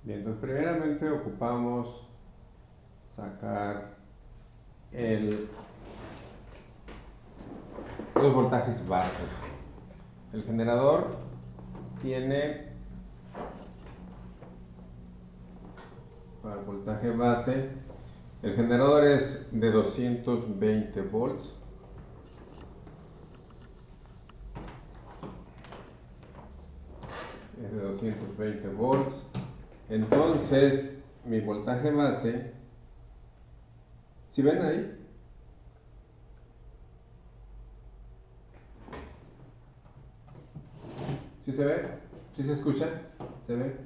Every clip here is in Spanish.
Bien, entonces primeramente ocupamos sacar los voltajes base. El generador tiene para el voltaje base, el generador es de 220 volts. Es de 220 volts. Entonces, mi voltaje base, ¿sí ven ahí? ¿Sí se ve? ¿Sí se escucha? ¿Se ve?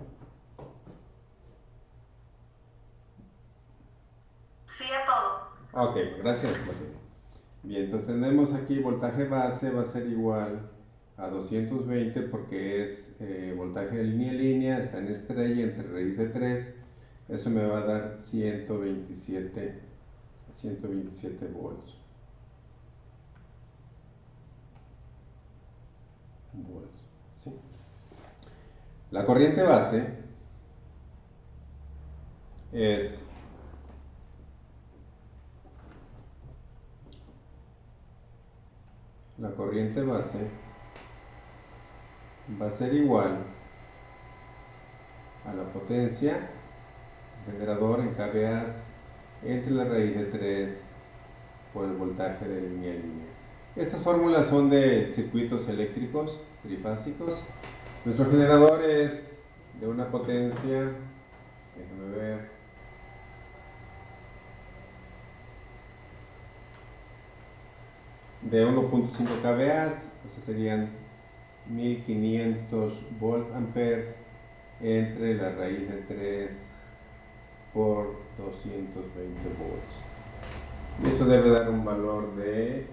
Sí a todo. Ok, gracias. Bien, entonces tenemos aquí voltaje base va a ser igual a 220 porque es voltaje de línea a línea, está en estrella entre raíz de 3. Eso me va a dar 127 volts. ¿Sí? La corriente base es la corriente base va a ser igual a la potencia generador en kVA entre la raíz de 3 por el voltaje de línea a línea. Estas fórmulas son de circuitos eléctricos trifásicos. Nuestro generador es de una potencia, déjame ver, de 1.5 kVA, o sea serían 1500 volt amperes entre la raíz de 3 por 220 volts. Y eso debe dar un valor de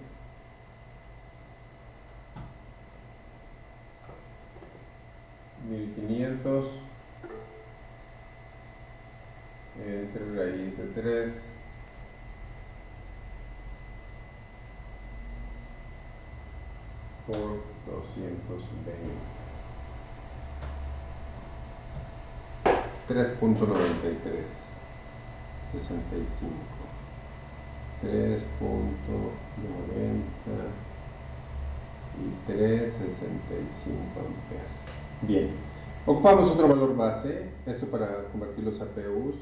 1500 entre raíz de 3 por 220. 3.93 65 3.90 y 3.65 amperes. Bien, ocupamos otro valor base, esto para convertir los APUs.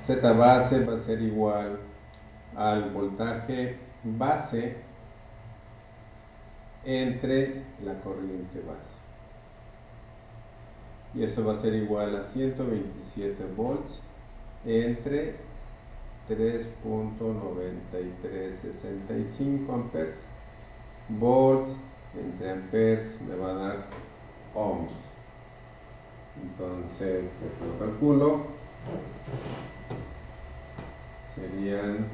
Z base va a ser igual al voltaje base entre la corriente base. Y esto va a ser igual a 127 volts entre 3.9365 amperes. Volts entre amperes me va a dar ohms. Entonces, lo calculo. Serían,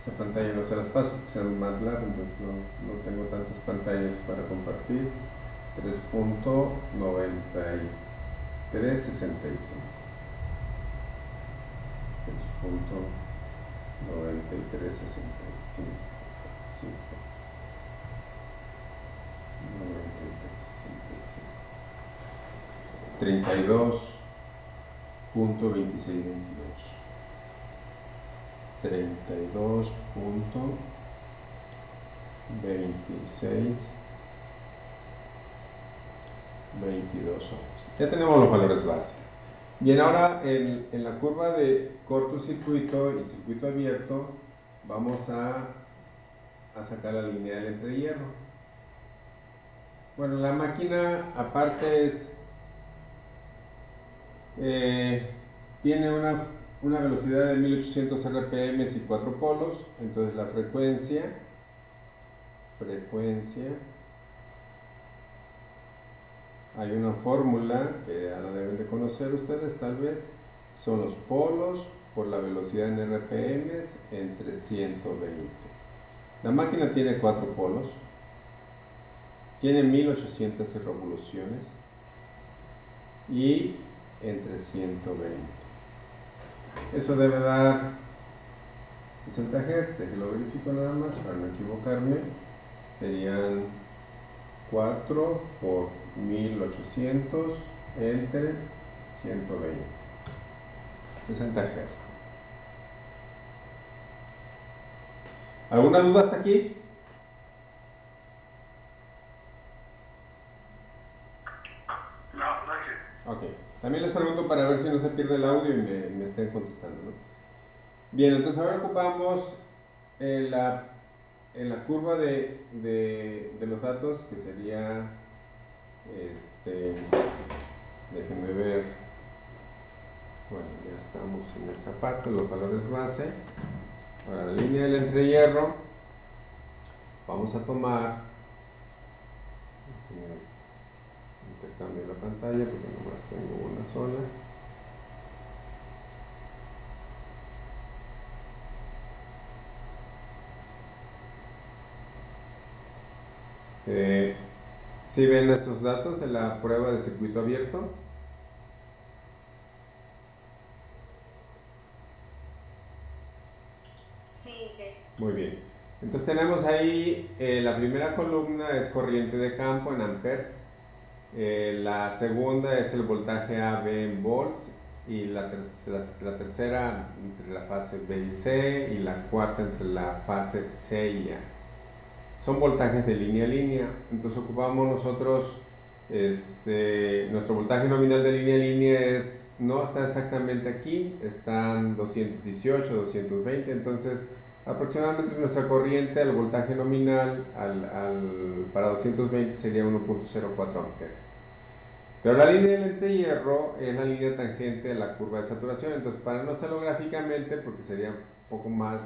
esa pantalla no se las paso porque sean más largas, entonces no tengo tantas pantallas para compartir. 3.9365. 3.9365. 32.2622. 32.2622 ohms. Ya tenemos los valores base. Bien, ahora en la curva de cortocircuito y circuito abierto vamos a sacar la lineal entre hierro. Bueno, la máquina aparte tiene una velocidad de 1800 RPM y 4 polos, entonces la frecuencia hay una fórmula que ya la deben de conocer ustedes tal vez, son los polos por la velocidad en RPM entre 120. La máquina tiene 4 polos, tiene 1800 revoluciones y entre 120. Eso debe dar 60 Hz, que lo verifico nada más para no equivocarme. Serían 4 por 1800 entre 120, 60 Hz. ¿Alguna duda hasta aquí? No, no hay que. Ok. También les pregunto para ver si no se pierde el audio y me estén contestando, ¿no? Bien, entonces ahora ocupamos en la curva de los datos, que sería, déjenme ver, bueno, ya estamos en esta parte, los valores base. Para la línea del entrehierro, vamos a tomar, intercambio la pantalla porque nomás tengo una sola. ¿Sí ven esos datos de la prueba de circuito abierto? Sí, Muy bien. Entonces tenemos ahí, la primera columna es corriente de campo en amperes, la segunda es el voltaje AB en volts, y la tercera entre la fase B y C, y la cuarta entre la fase C y A. Son voltajes de línea a línea. Entonces ocupamos nosotros, nuestro voltaje nominal de línea a línea no está exactamente aquí, están 218, 220, entonces aproximadamente nuestra corriente al voltaje nominal para 220 sería 1.04 amperes. Pero la línea del entrehierro es la línea tangente a la curva de saturación. Entonces, para no hacerlo gráficamente, porque sería un poco más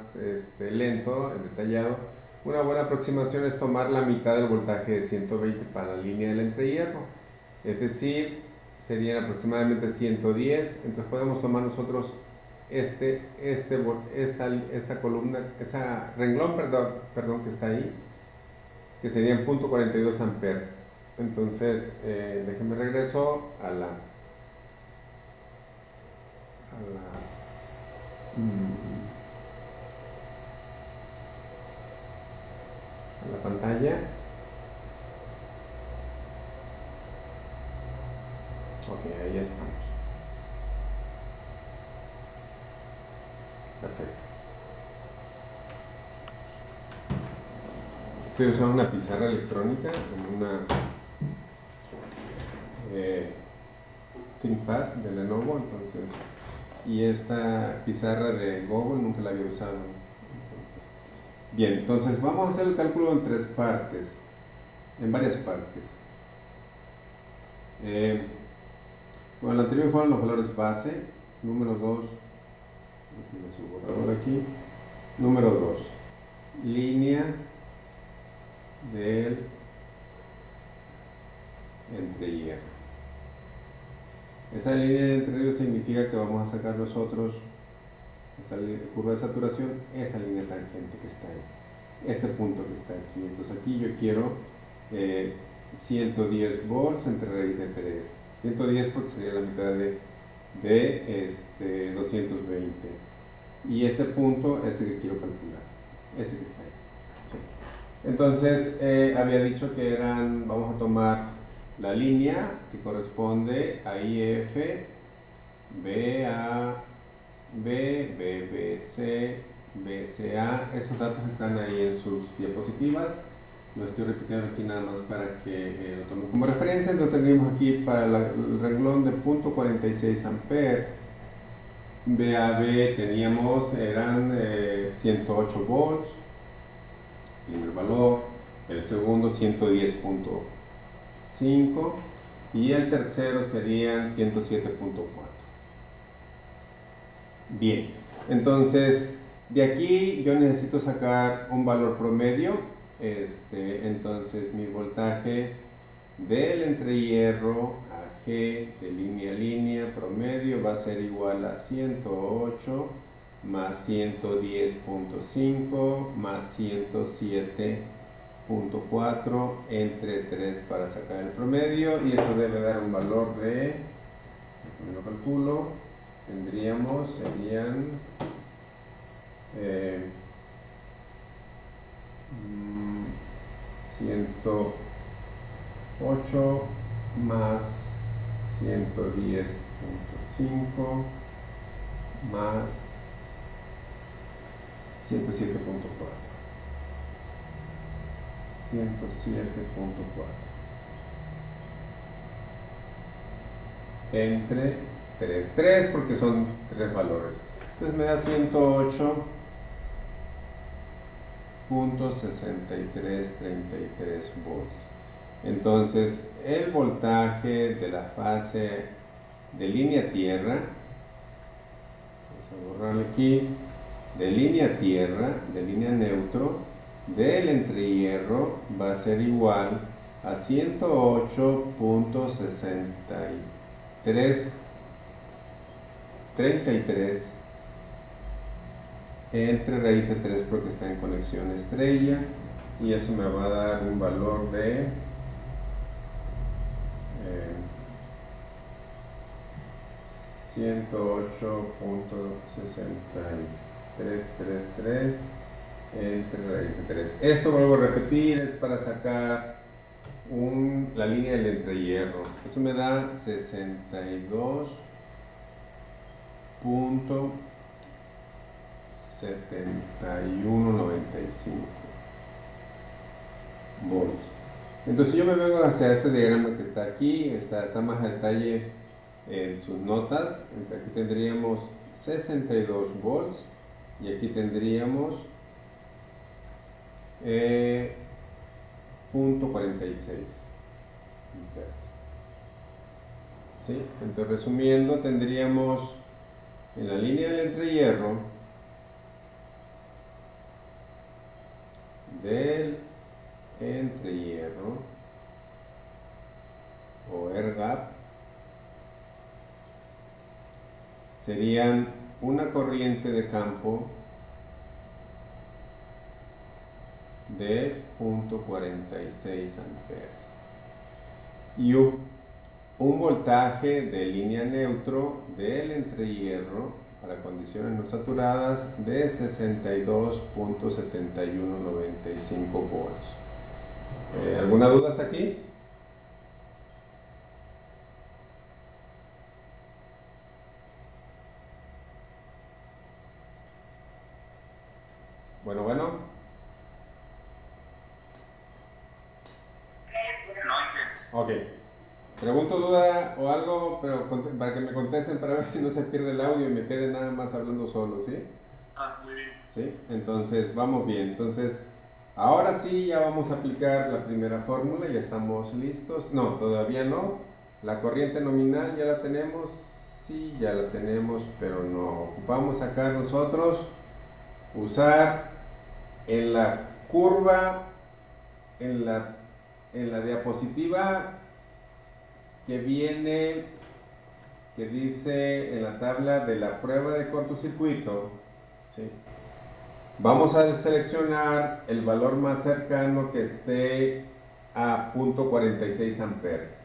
lento, detallado, una buena aproximación es tomar la mitad del voltaje de 120 para la línea del entrehierro. Es decir, serían aproximadamente 110. Entonces podemos tomar nosotros esta columna, esa renglón, perdón, que está ahí, que serían 0.42 amperes. Entonces, déjenme regreso a la pantalla. Ok, ahí estamos. Perfecto. Estoy usando una pizarra electrónica, una ThinkPad de Lenovo, entonces, y esta pizarra de Google nunca la había usado. Bien, entonces vamos a hacer el cálculo en tres partes, en varias partes. Bueno, el anterior fueron los valores base. Número 2, tiene su borrador aquí. Número 2, línea del entrehierro. Esa línea de entrehierro significa que vamos a sacar nosotros esta curva de saturación, esa línea tangente que está ahí, este punto que está aquí. Entonces aquí yo quiero 110 volts entre raíz de 3. 110 porque sería la mitad de 220. Y este punto es el que quiero calcular, ese que está ahí. Sí. Entonces había dicho que vamos a tomar la línea que corresponde a IF, BA, BBC, BCA. Esos datos están ahí en sus diapositivas. Lo estoy repitiendo aquí nada más para que lo tomen como referencia. Entonces tenemos aquí para el renglón de 0.46 amperes. BAB eran 108 volts, primer valor, el segundo 110.5 y el tercero serían 107.4. Bien, entonces de aquí yo necesito sacar un valor promedio. Entonces mi voltaje del entrehierro a G de línea a línea promedio va a ser igual a 108 más 110.5 más 107.4 entre 3 para sacar el promedio, y eso debe dar un valor de, lo calculo, serían 108 más 110.5 107.5 más 107.4. 107.4 entre 3 porque son 3 valores. Entonces me da 108.6333 volts. Entonces el voltaje de la fase de línea tierra, vamos a borrarlo aquí, de línea tierra, de línea neutro, del entrehierro va a ser igual a 108.6333 entre raíz de 3 porque está en conexión estrella, y eso me va a dar un valor de 108.6333 entre raíz de 3. Esto, vuelvo a repetir, es para sacar la línea del entrehierro. Eso me da 62.7195 volts. Entonces, si yo me vengo hacia este diagrama que está aquí, está más a detalle en sus notas. Aquí tendríamos 62 volts y aquí tendríamos 0.46 amperes. ¿Sí? Entonces, resumiendo, tendríamos en la línea del entrehierro o air gap serían una corriente de campo de 0.46 amperes y un voltaje de línea neutro del entrehierro para condiciones no saturadas de 62.7195 volts. ¿Alguna duda hasta aquí? Bueno. Ok. Pregunto duda o algo, pero para que me contesten para ver si no se pierde el audio y me quede nada más hablando solo, ¿sí? Muy bien. ¿Sí? Entonces, vamos bien. Entonces, ahora sí ya vamos a aplicar la primera fórmula, ya estamos listos. No, todavía no. La corriente nominal ya la tenemos. Sí, ya la tenemos, pero no. Ocupamos acá nosotros usar en la curva, en la diapositiva que viene, que dice en la tabla de la prueba de cortocircuito, ¿sí? Vamos a seleccionar el valor más cercano que esté a 0.46 amperes.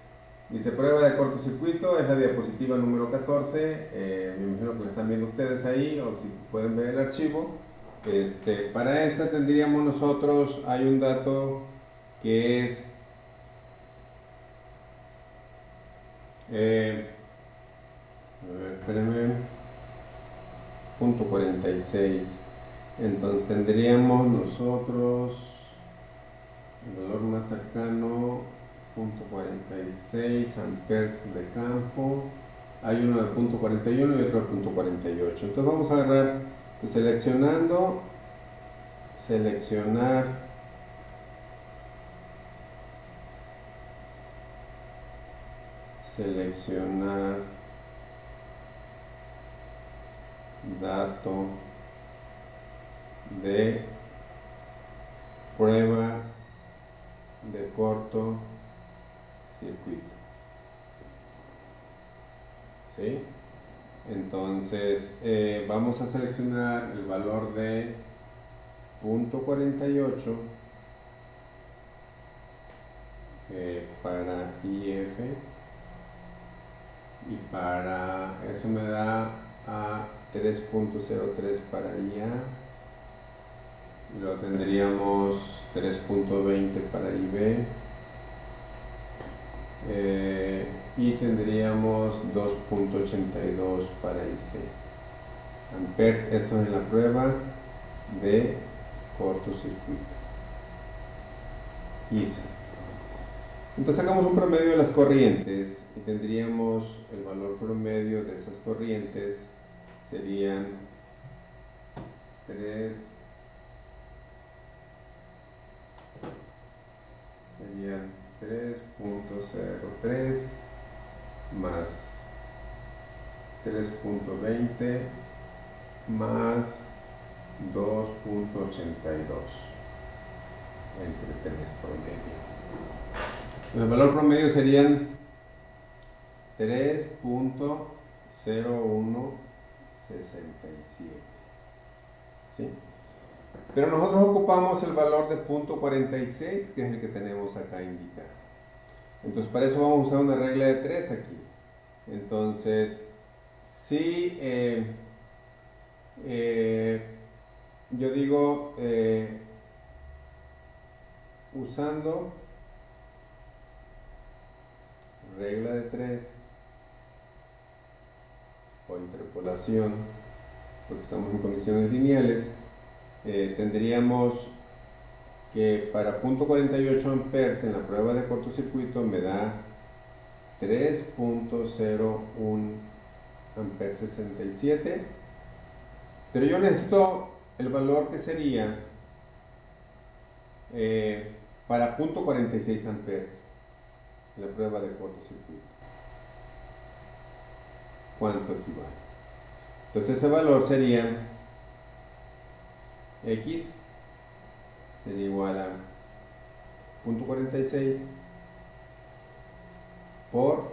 Dice prueba de cortocircuito, es la diapositiva número 14, me imagino que lo están viendo ustedes ahí, o si pueden ver el archivo. Para esta tendríamos nosotros, hay un dato que es espérenme, 0.46. Entonces tendríamos nosotros el valor más cercano, 0.46 amperes de campo. Hay uno de 0.41 y otro de 0.48. Entonces vamos a agarrar, pues, seleccionar dato de prueba de cortocircuito. ¿Sí? Entonces vamos a seleccionar el valor de 0.48 para IF, y para eso me da a 3.03 para IA, y lo tendríamos 3.20 para IB, y tendríamos 2.82 para IC. Amperes, esto es en la prueba de cortocircuito. IC. Entonces sacamos un promedio de las corrientes y tendríamos el valor promedio de esas corrientes serían 3.03 más 3.20 más 2.82 entre 3 promedio. El valor promedio serían 3.0167. ¿Sí? Pero nosotros ocupamos el valor de 0.46, que es el que tenemos acá indicado. Entonces, para eso vamos a usar una regla de 3 aquí. Entonces, si yo digo usando regla de 3 o interpolación, porque estamos en condiciones lineales, tendríamos que para 0.48 amperes en la prueba de cortocircuito me da 3.01 amperes 67, pero yo necesito el valor que sería para 0.46 amperes en la prueba de cortocircuito. ¿Cuánto equivale? Entonces ese valor sería X sería igual a 0.46 por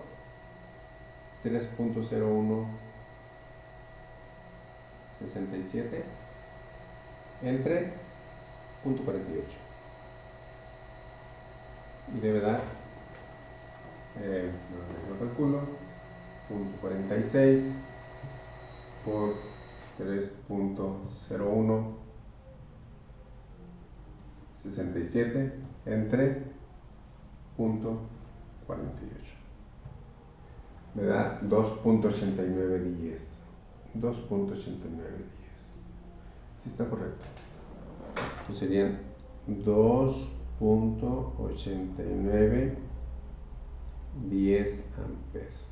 3.0167 entre 0.48 y debe dar, lo calculo, 0.46 por 3.0167 entre 0.48. Me da 2.8910. 2.8910. Sí está correcto. Entonces serían 2.8910 amperes.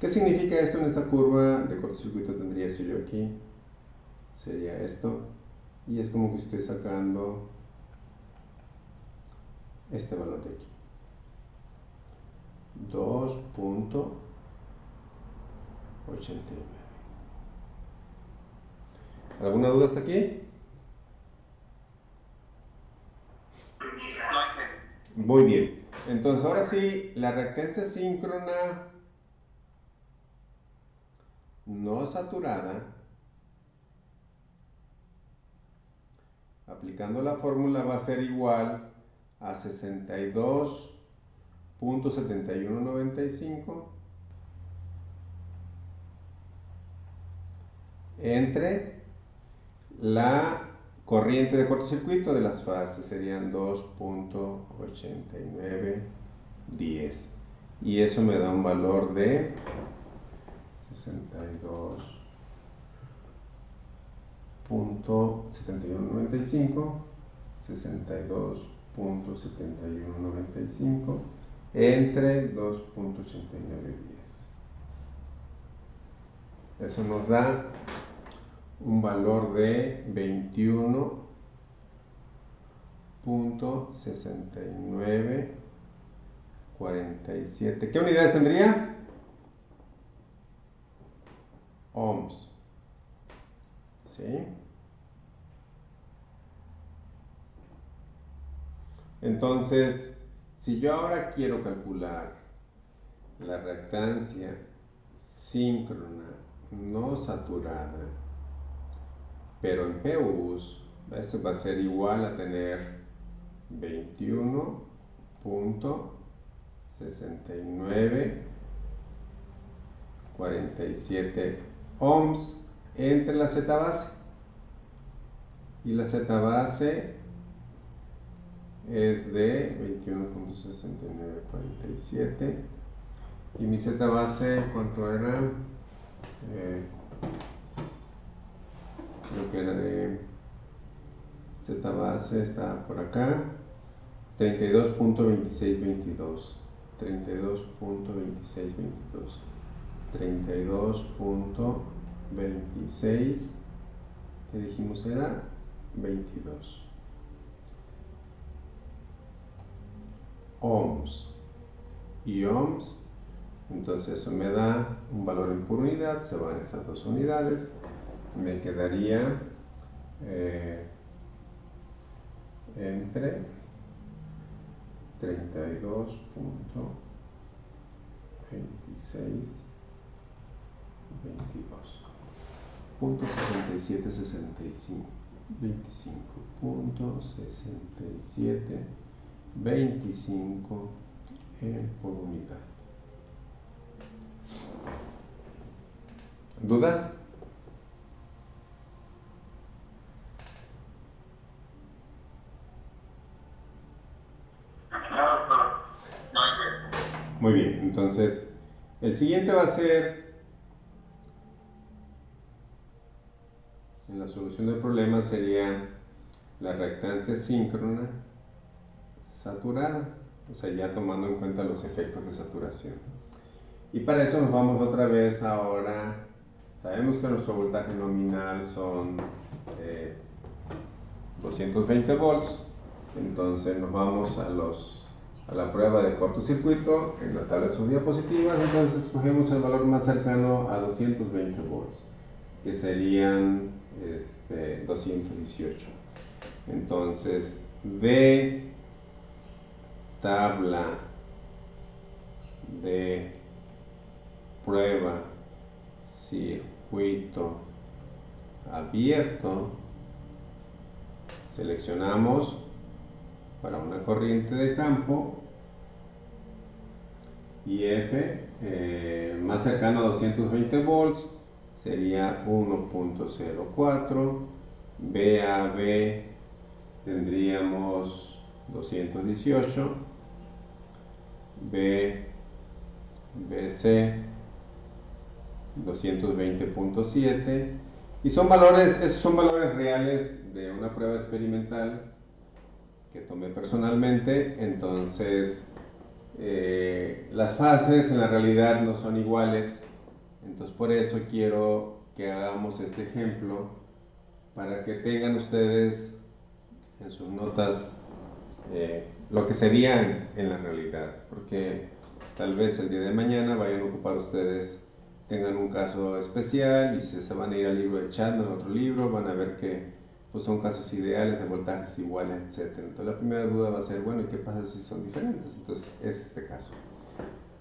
¿Qué significa esto en esta curva de cortocircuito? Tendría esto yo aquí. Sería esto. Y es como que estoy sacando este valor de aquí. 2.89. ¿Alguna duda hasta aquí? Muy bien. Entonces ahora sí, la reactancia síncrona no saturada, aplicando la fórmula, va a ser igual a 62.7195 entre la corriente de cortocircuito de las fases, serían 2.8910, y eso me da un valor de 62.7195 entre 2.8910. Eso nos da un valor de 21.6947. ¿Qué unidades tendría? Ohms. ¿Sí? Entonces, si yo ahora quiero calcular la reactancia síncrona no saturada, pero en PUs, eso va a ser igual a tener 21.6947 ohms entre la Z base, y la Z base es de 21.6947 Y mi Z base, ¿cuánto era? Creo que era de Z base, está por acá, 32.2622, 32.2622, 32.26, ¿qué dijimos era? 22 ohms y ohms. Entonces eso me da un valor en por unidad, se van esas dos unidades, me quedaría entre 32.26 22.6765 25.6725 por unidad. ¿Dudas? Muy bien, entonces el siguiente va a ser, en la solución del problema sería la reactancia síncrona saturada, o sea, ya tomando en cuenta los efectos de saturación. Y para eso nos vamos otra vez ahora, sabemos que nuestro voltaje nominal son 220 volts, entonces nos vamos a la prueba de cortocircuito en la tabla de sus diapositivas. Entonces escogemos el valor más cercano a 220 volts, que serían 218. Entonces, de tabla de prueba circuito abierto, seleccionamos para una corriente de campo IF más cercano a 220 volts sería 1.04, VAB tendríamos 218, BC 220.7, y esos son valores reales de una prueba experimental que tomé personalmente. Entonces las fases en la realidad no son iguales, entonces por eso quiero que hagamos este ejemplo para que tengan ustedes en sus notas lo que serían en la realidad, porque tal vez el día de mañana vayan a ocupar ustedes, tengan un caso especial y se van a ir al libro de Chapman, en otro libro, van a ver que pues son casos ideales de voltajes iguales, etc. Entonces la primera duda va a ser, bueno, ¿y qué pasa si son diferentes? Entonces es este caso.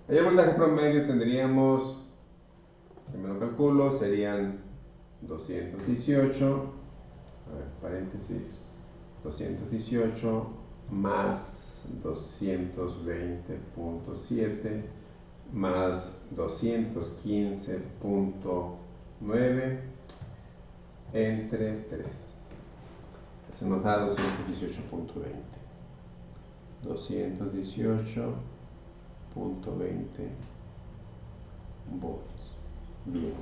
Ahí el voltaje promedio tendríamos, que me lo calculo, serían 218, a ver, paréntesis, 218 más 220.7 más 215.9 entre 3. Eso nos da 218.20. 218.20 volts. Bien.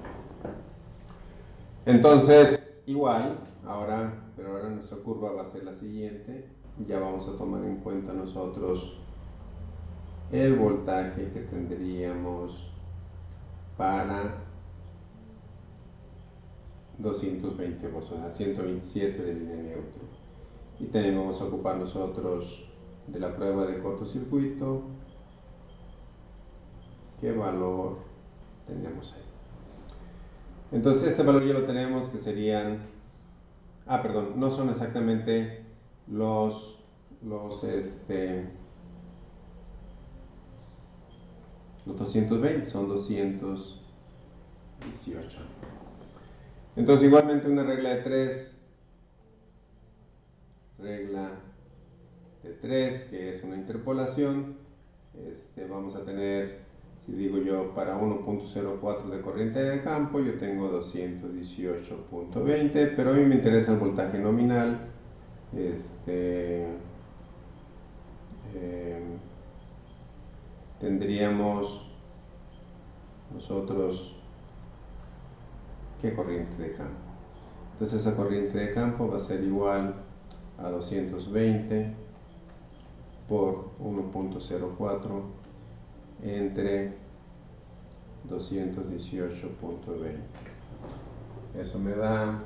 Entonces, igual, pero ahora nuestra curva va a ser la siguiente. Ya vamos a tomar en cuenta nosotros el voltaje que tendríamos para 220 volts, o sea, 127 de línea neutro. Y también vamos a ocupar nosotros de la prueba de cortocircuito. ¿Qué valor tenemos ahí? Entonces este valor ya lo tenemos, que serían, perdón, no son exactamente los 220, son 218. Entonces igualmente una regla de 3, que es una interpolación, vamos a tener, si digo yo, para 1.04 de corriente de campo, yo tengo 218.20, pero a mí me interesa el voltaje nominal. Tendríamos nosotros qué corriente de campo. Entonces esa corriente de campo va a ser igual a 220 por 1.04 entre 218.20. Eso me da,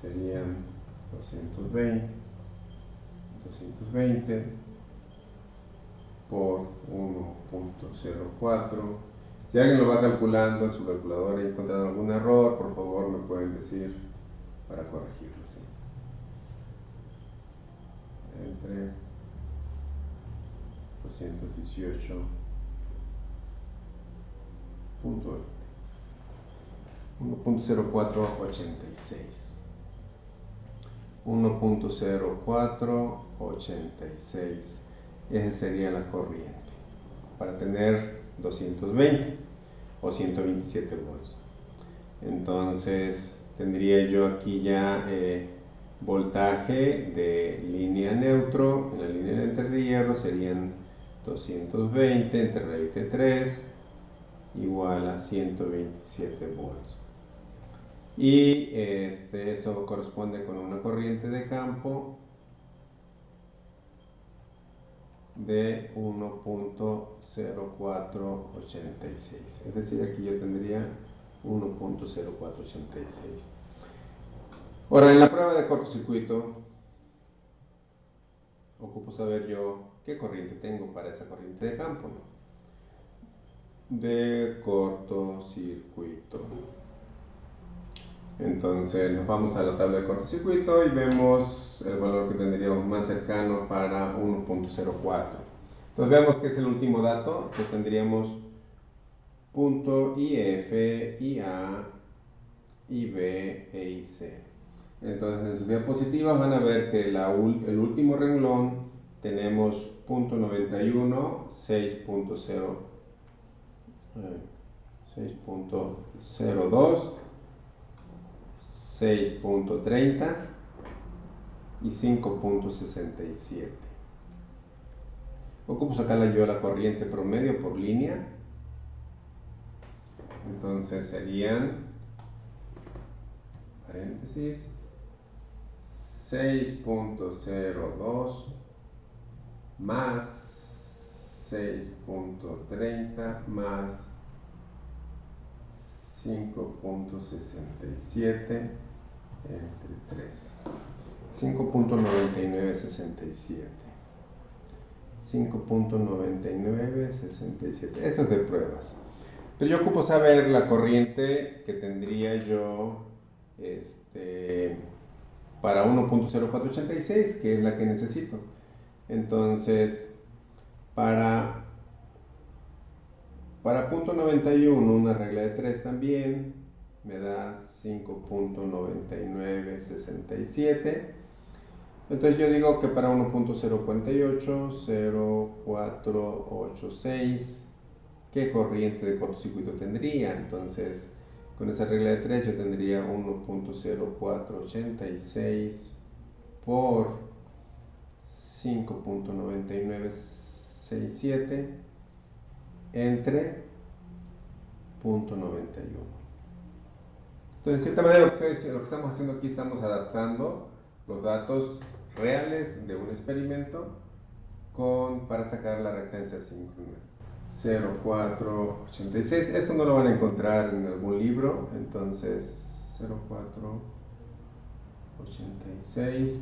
serían 220 por 1.04. Si alguien lo va calculando en su calculadora y encuentran algún error, por favor me pueden decir para corregirlo, ¿sí? Entre 218.20. 1.0486. 1.0486. Esa sería la corriente para tener 220 o 127 volts. Entonces tendría yo aquí ya voltaje de línea neutro. En la línea entre hierro serían 220 entre raíz de 3 igual a 127 volts. Y eso corresponde con una corriente de campo de 1.0486. Es decir, aquí yo tendría 1.0486. Ahora, en la prueba de cortocircuito, ocupo saber yo qué corriente tengo para esa corriente de campo, ¿no? De cortocircuito. Entonces nos vamos a la tabla de cortocircuito y vemos el valor que tendríamos más cercano para 1.04. Entonces vemos que es el último dato, que tendríamos punto IF, IA, IB e IC. Entonces en sus diapositivas van a ver que el último renglón tenemos punto 91, 6.02 6.30 y 5.67. Ocupo sacarla yo la corriente promedio por línea. Entonces serían, paréntesis, 6.02 más 6.30 más 5.67 entre 3. 5.9967. 5.9967. Eso es de pruebas. Pero yo ocupo saber la corriente que tendría yo para 1.0486, que es la que necesito. Entonces, para punto 91, una regla de 3 también, me da 5.9967. Entonces yo digo que para 1.048, 0486, ¿qué corriente de cortocircuito tendría? Entonces, con esa regla de 3 yo tendría 1.0486 por 5.9967 entre 0.91. Entonces, de cierta manera, lo que estamos haciendo aquí, estamos adaptando los datos reales de un experimento para sacar la reactancia síncrona. 0.486. Esto no lo van a encontrar en algún libro, entonces 0.486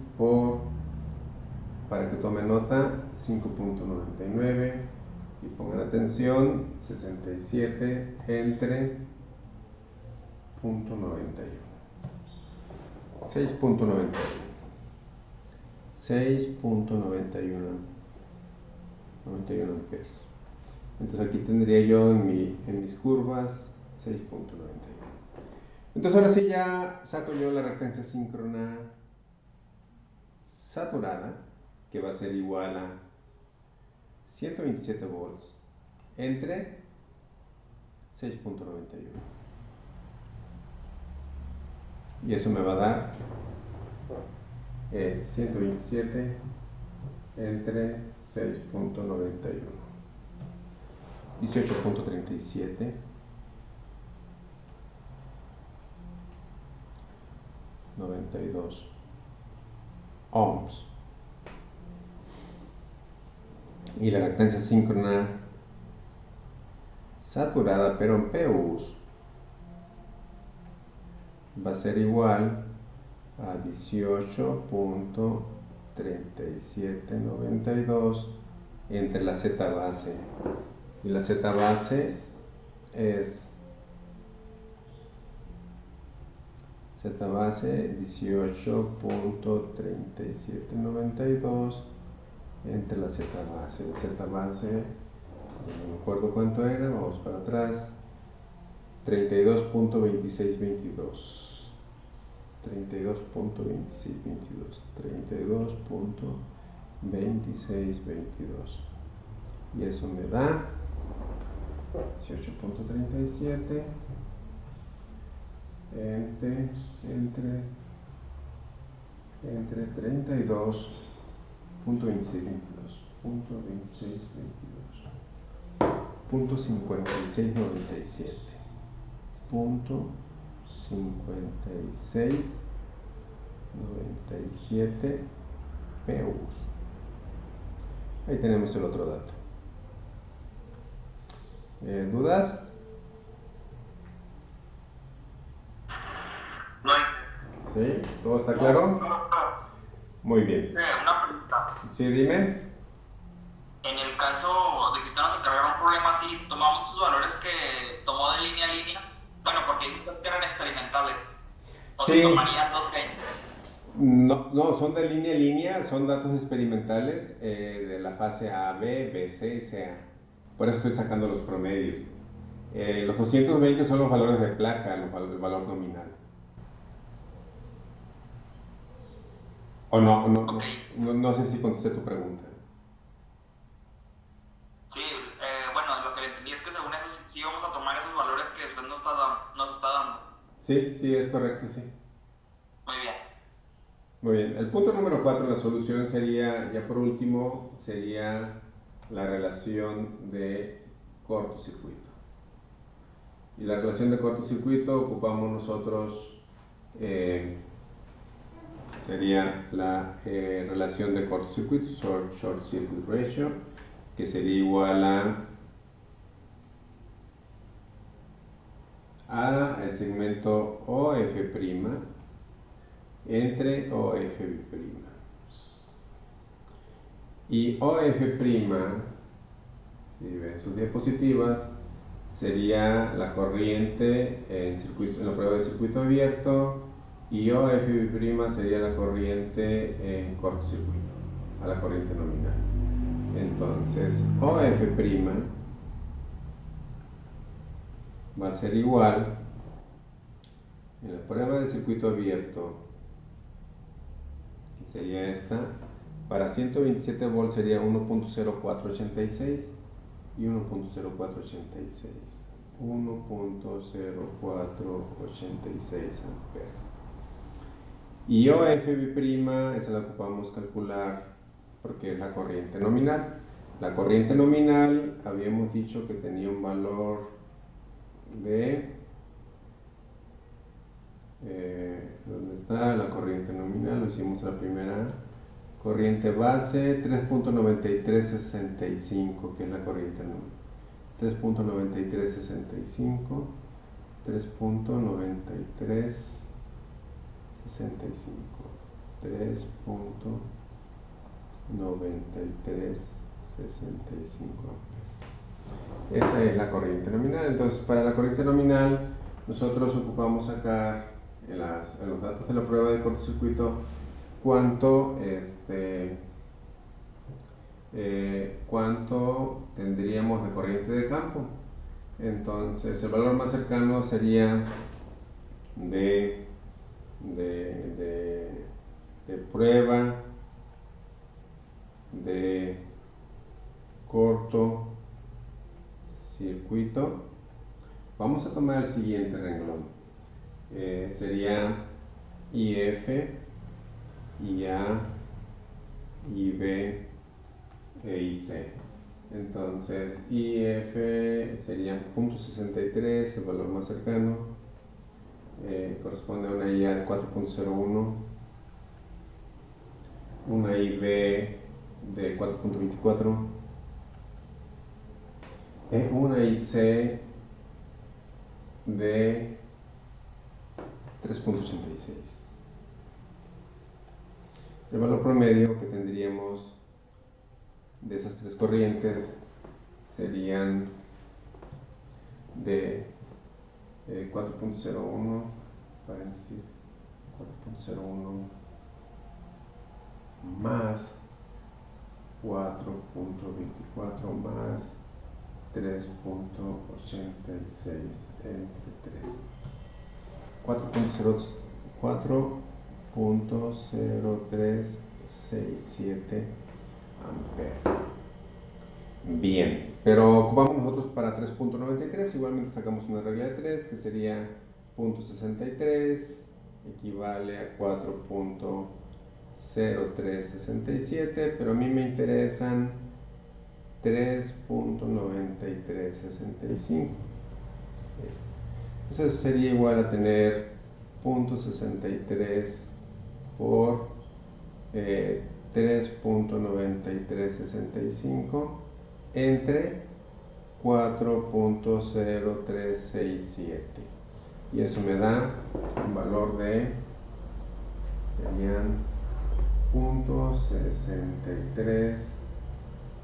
para que tomen nota, 5.99 y pongan atención, 67 entre 0.91. 6.91 amperes. Entonces aquí tendría yo en mis curvas 6.91. Entonces ahora sí ya saco yo la reactancia síncrona saturada, que va a ser igual a 127 volts entre 6.91. Y eso me va a dar 127 entre 6.91. 18.37, 92 ohms. Y la reactancia síncrona saturada pero en PUs va a ser igual a 18.3792 entre la Z base, y la Z base es 18.3792 entre la Z base. La Z base, no me acuerdo cuánto era, vamos para atrás, 32.2622. 32.2622. Y eso me da 18.37 entre 32.2622. Punto 5697. Punto 5697 PUs. Ahí tenemos el otro dato. ¿Dudas? No hay. ¿Sí? ¿Todo está claro? Muy bien. Una pregunta. Sí, dime. En el caso de que usted nos encargara un problema así, tomamos esos valores que tomó de línea a línea. Bueno, porque dijo que eran experimentales. O Sí. se tomarían dos que. No, son de línea a línea, son datos experimentales de la fase A, B, B, C y CA. Por eso estoy sacando los promedios. Los 220 son los valores de placa, el valor nominal. O no sé si contesté tu pregunta. Sí, bueno, lo que le entendí es que según eso sí vamos a tomar esos valores que usted nos está dando. Sí, es correcto, sí. Muy bien. Muy bien. El punto número 4 en la solución sería, ya por último, sería la relación de cortocircuito. Y la relación de cortocircuito ocupamos nosotros, sería la relación de cortocircuito, short circuit ratio, que sería igual a el segmento OF' entre OF'. Y OF', si ven sus diapositivas, sería la corriente en la prueba de circuito abierto, y OF' sería la corriente en cortocircuito, a la corriente nominal. Entonces, OF' va a ser igual en la prueba de circuito abierto, que sería esta, para 127 volts sería 1.0486 y 1.0486. 1.0486 amperes. Y OF' esa la ocupamos calcular porque es la corriente nominal. La corriente nominal habíamos dicho que tenía un valor de ¿dónde está la corriente nominal? Lo hicimos en la primera. Corriente base 3.9365, que es la corriente nominal. 3.9365, 3.9365, 3.9365 amperes. Esa es la corriente nominal. Entonces, para la corriente nominal, nosotros ocupamos sacar en los datos de la prueba de cortocircuito cuánto tendríamos de corriente de campo. Entonces, el valor más cercano sería de prueba de cortocircuito. Vamos a tomar el siguiente renglón. Sería IF, IA, IB e IC. Entonces, IF sería 0.63, el valor más cercano, corresponde a una IA de 4.01, una IB de 4.24, una IC de 3.86. El valor promedio que tendríamos de esas tres corrientes serían de 4.01, paréntesis, 4.01 más 4.24 más 3.86 entre 3. 4.0367 amperes. Bien, pero ocupamos nosotros para 3.93, igualmente sacamos una regla de 3 que sería 0.63, equivale a 4.0367, pero a mí me interesan 3.9365. Entonces eso sería igual a tener 0.63 por 3.9365 entre 4.0367, y eso me da un valor de, serían 0.63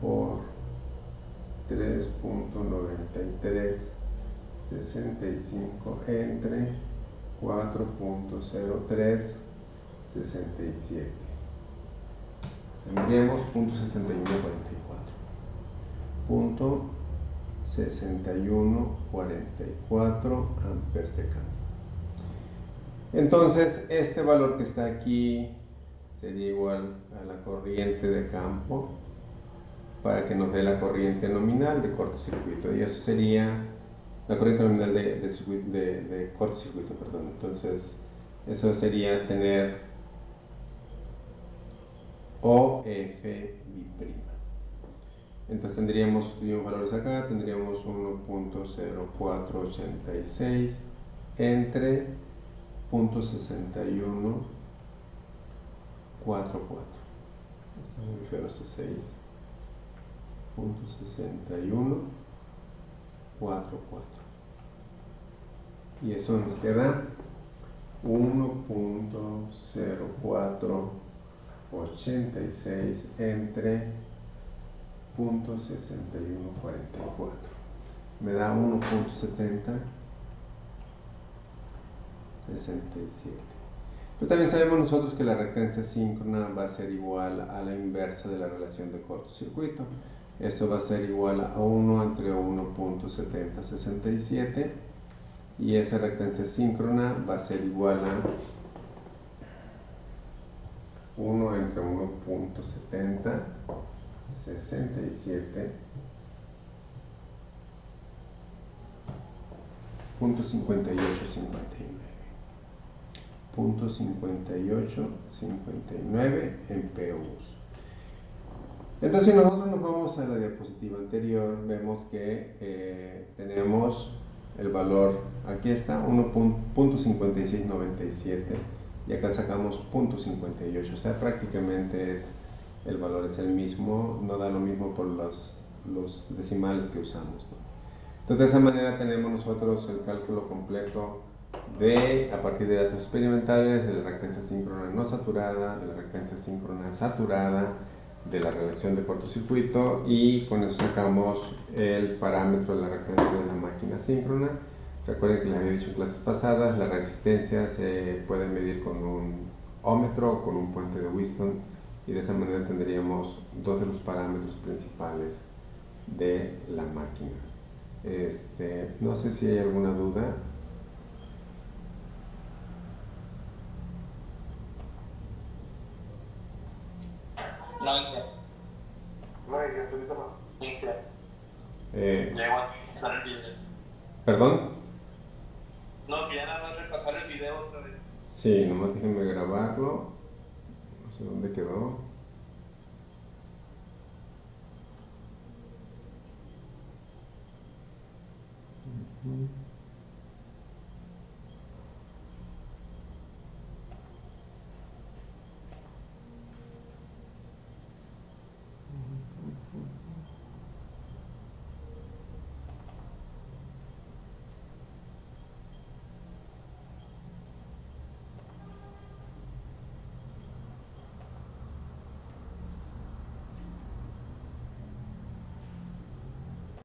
por 3.9365 entre 4.0367. Tendríamos 0.6144 amperes de campo. Entonces este valor que está aquí sería igual a la corriente de campo para que nos dé la corriente nominal de cortocircuito, y eso sería la corriente nominal de cortocircuito, perdón. Entonces eso sería tener OF B'. Entonces tendríamos valores acá, tendríamos 1.0486 entre 0.6144. Está muy feo ese 6. 0.6144. Y eso nos queda 1.0486 entre 0.6144. Me da 1.7067. Pero también sabemos nosotros que la reactancia síncrona va a ser igual a la inversa de la relación de cortocircuito. Esto va a ser igual a 1 entre 1.7067, y esa reactancia síncrona va a ser igual a 1 entre 1.7067 .5859 en PUs. Entonces, si nosotros nos vamos a la diapositiva anterior, vemos que tenemos el valor, aquí está, 1.5697, y acá sacamos 0.58, o sea, prácticamente el valor es el mismo, no da lo mismo por los decimales que usamos, ¿no? Entonces, de esa manera tenemos nosotros el cálculo completo a partir de datos experimentales, de la reactancia síncrona no saturada, de la reactancia síncrona saturada, de la relación de cortocircuito, y con eso sacamos el parámetro de la reactancia de la máquina síncrona. Recuerden que les había dicho en clases pasadas, la resistencia se puede medir con un ómetro o con un puente de Wheatstone, y de esa manera tendríamos dos de los parámetros principales de la máquina. No sé si hay alguna duda. No, ya. Ya igual repasar el video. ¿Perdón? No, que ya nada más repasar el video otra vez. Sí, nomás déjenme grabarlo. No sé dónde quedó. Ujú.